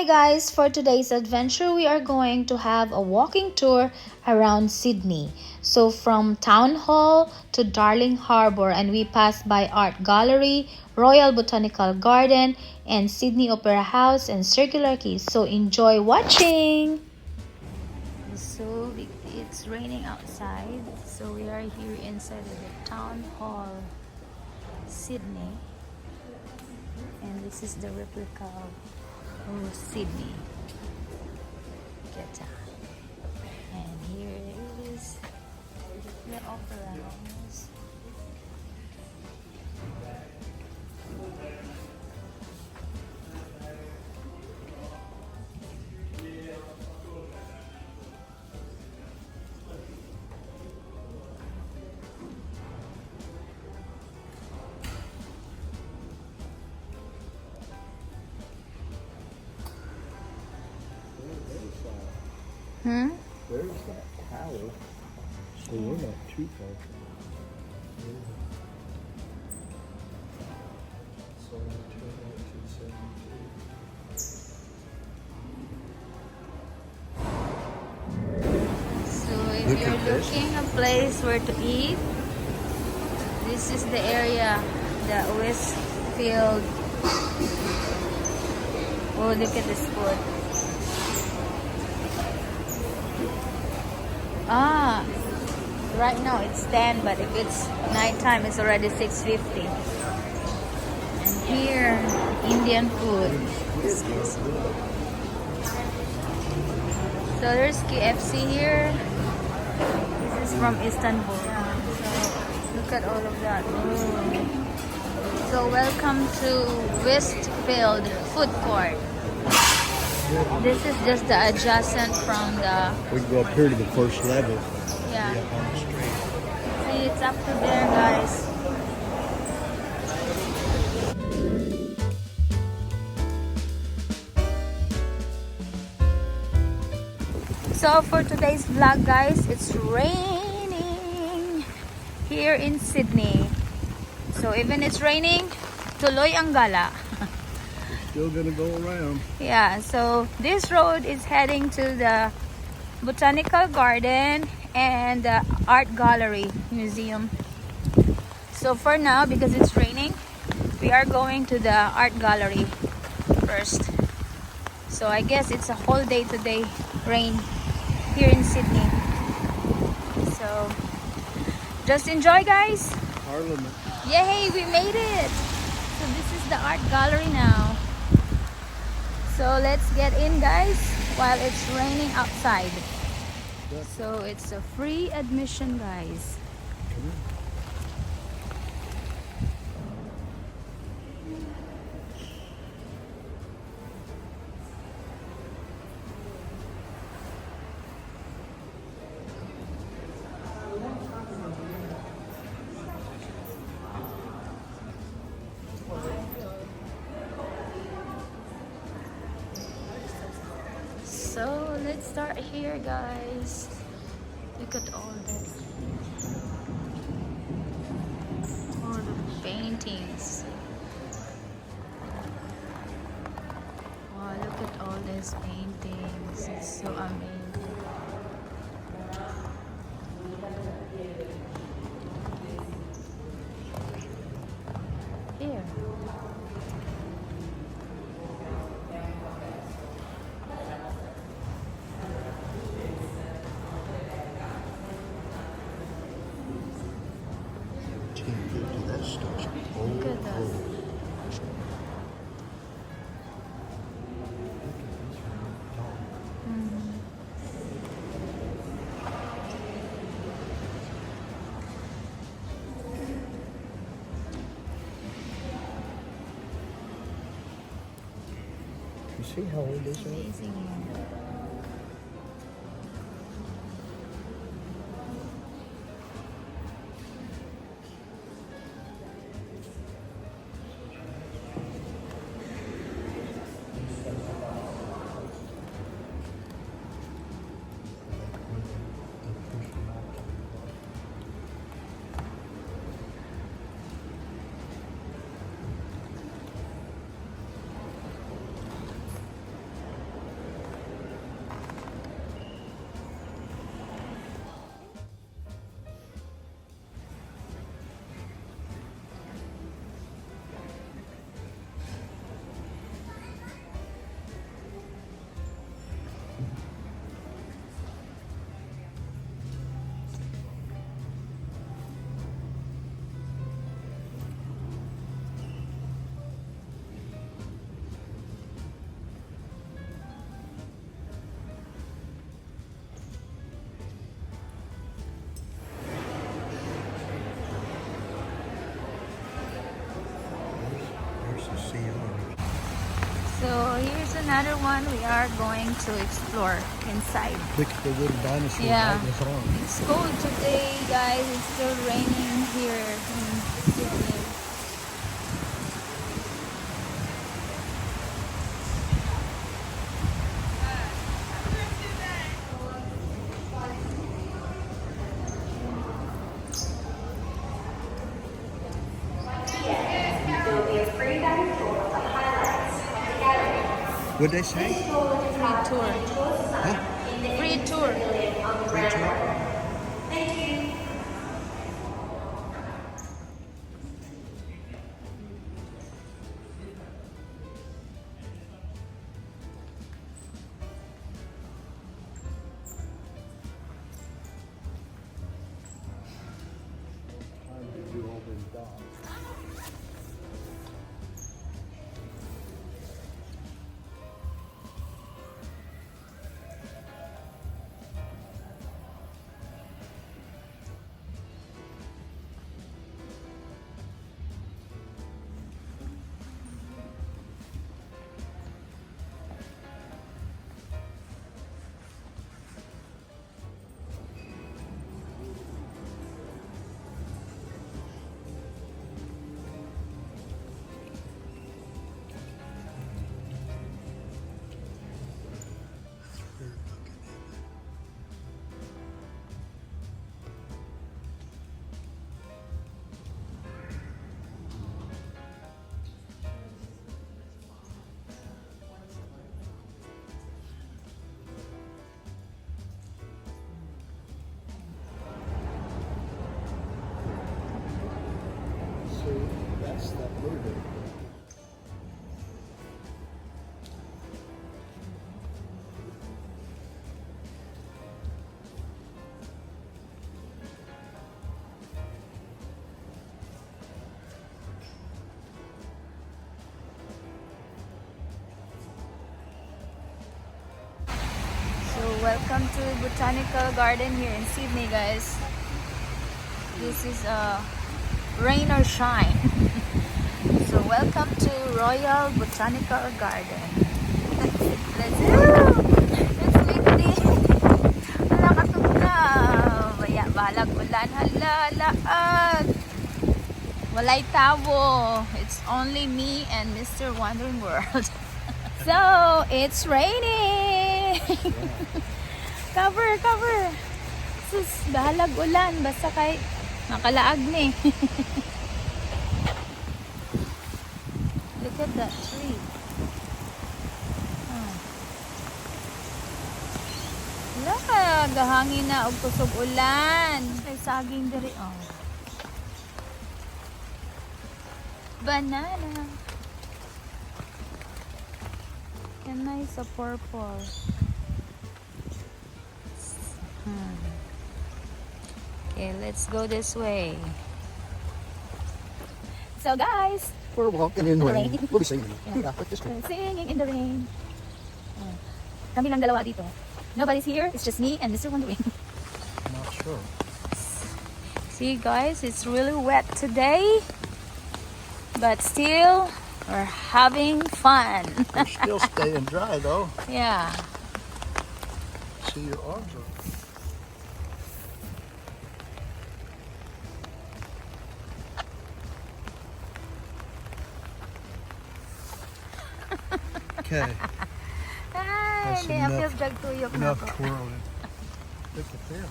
Hi guys, for today's adventure we are going to have a walking tour around Sydney. So from Town Hall to Darling Harbour, and we pass by Art Gallery, Royal Botanical Garden, and Sydney Opera House and Circular Quay. So enjoy watching! So it's raining outside, so we are here inside of the Town Hall, Sydney. And this is the replica of Sydney. Get out. And here is the opera house. There's that tower, so we're not too far from it. So if you're looking a place where to eat, this is the area, the Westfield. Oh, look at this food. Right now it's 10, but if it's nighttime it's already 6:50. And here, Indian food. So there's KFC here. This is from Istanbul. Yeah, so look at all of that. Ooh. So welcome to Westfield Food Court. This is just the adjacent from the... We can go up here to the first level. Yeah. Up on the street. See, it's up to there, guys. So for today's vlog, guys, it's raining here in Sydney. So even it's raining, tuloy ang gala. Still gonna go around. Yeah, so this road is heading to the Botanical Garden and the Art Gallery Museum. So for now, because it's raining, we are going to the Art Gallery first. So I guess it's a whole day today, rain here in Sydney. So just enjoy, guys. Parliament. Yay, we made it. So this is the Art Gallery now. So let's get in, guys, while it's raining outside. So it's a free admission, guys. So let's start here, guys. Look at all this. All the paintings. Wow, look at all these paintings. It's so amazing. Here. That stuff's Look at that. You see how old this is? Amazing. here's another one we are going to explore inside. Look at the little dinosaur Yeah. biting his arm. It's cold today, guys. It's still raining here in Sydney. What'd they say? Free tour. Huh? Free tour. Free tour? That's that movie. So welcome to Botanical Garden here in Sydney, guys. This is rain or shine. So welcome to Royal Botanical Garden. Let's windy. Hala katugna. Baya balag ulan. Hala laag. Walay tao. It's only me and Mr. Wandering World. So it's raining. Cover. Sus, bahalag ulan. Basta kay nakalaag ni. Look at that tree. Wala, gahangin na og kusog ulan. May saging diri. Oh. Banana. Yan na sa purple. Okay, let's go this way. So guys, We're walking in the rain. We'll be singing. Yeah, like this one. singing in the rain. Kami lang dalawa dito. Nobody's here. It's just me and Mr. Wondering. I'm not sure. See guys, it's really wet today. But still, we're having fun. We're still staying dry though. Yeah. See your arms are. Okay. Ay, That's may apil enough- jag tuyok na Enough po. twirling. Look at them.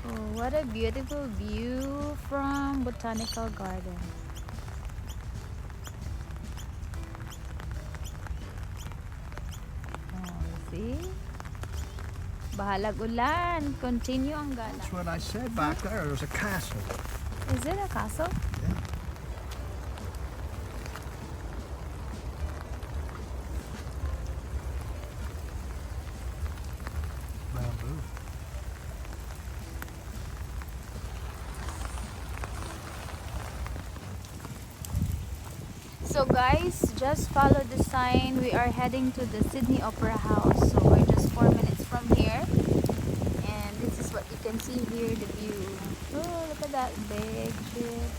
Oh, what a beautiful view from Botanical Garden. Oh, see? Bahalag ulan. Continue ang gala. That's what I said back there. There's a castle. Is it a castle? Yeah. Bamboo. So guys, just follow the sign. We are heading to the Sydney Opera House. So we're just 4 minutes from here. And this is what you can can see here the view. Oh, look at that big ship.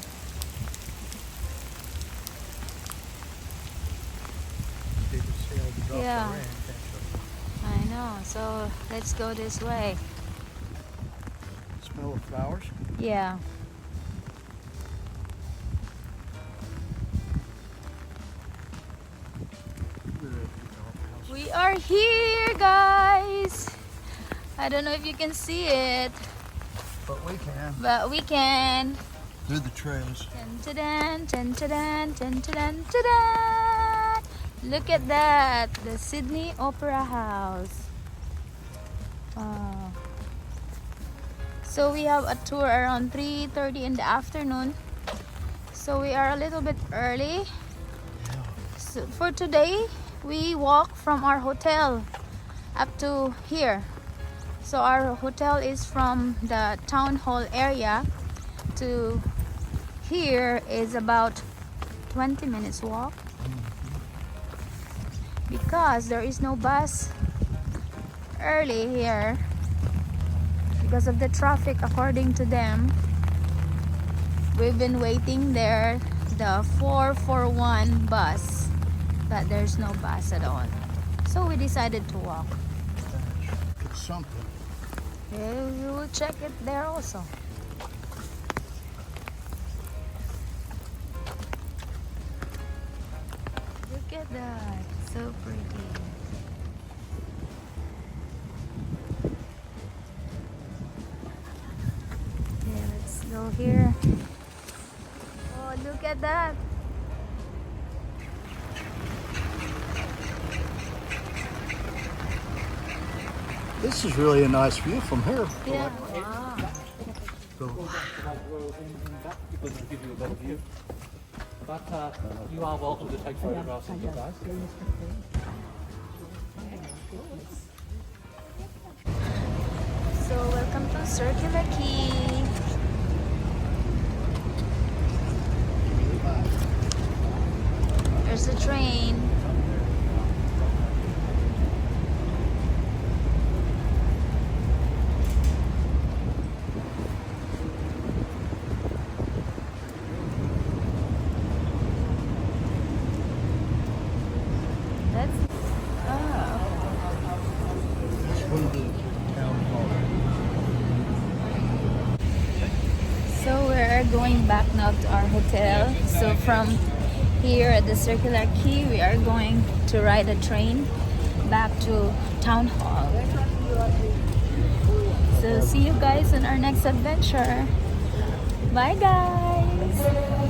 They just sailed and dropped Yeah. the rain, can't I know. So let's go this way. you? Smell of flowers. Yeah. We are here, guys. I don't know if you can see it, But we can. but we can. Through the trees. Dun, dun, dun, dun, dun, dun, dun, dun. Look at that, the Sydney Opera House. Wow. So we have a tour around 3:30 in the afternoon. So we are a little bit early. Yeah. So for today, we walk from our hotel up to here. So our hotel is from the town hall area to here is about 20 minutes walk, because there is no bus early here because of the traffic. According to them, we've been waiting there, the 441 bus, but there's no bus at all, so we decided to walk. It's something. Yeah, we will check it there also. Look at that, so pretty. Okay, let's go here. Oh, look at that. This is really a nice view from here. Yeah. Wow. So, Because it'll give you a better view. But you are welcome to take photographs of you guys. So welcome to Circular Quay. There's a train. That's this one is the town hall. So we're going back now to our hotel. So from here at the Circular Quay, we are going to ride a train back to Town Hall. So see you guys on our next adventure. Bye guys!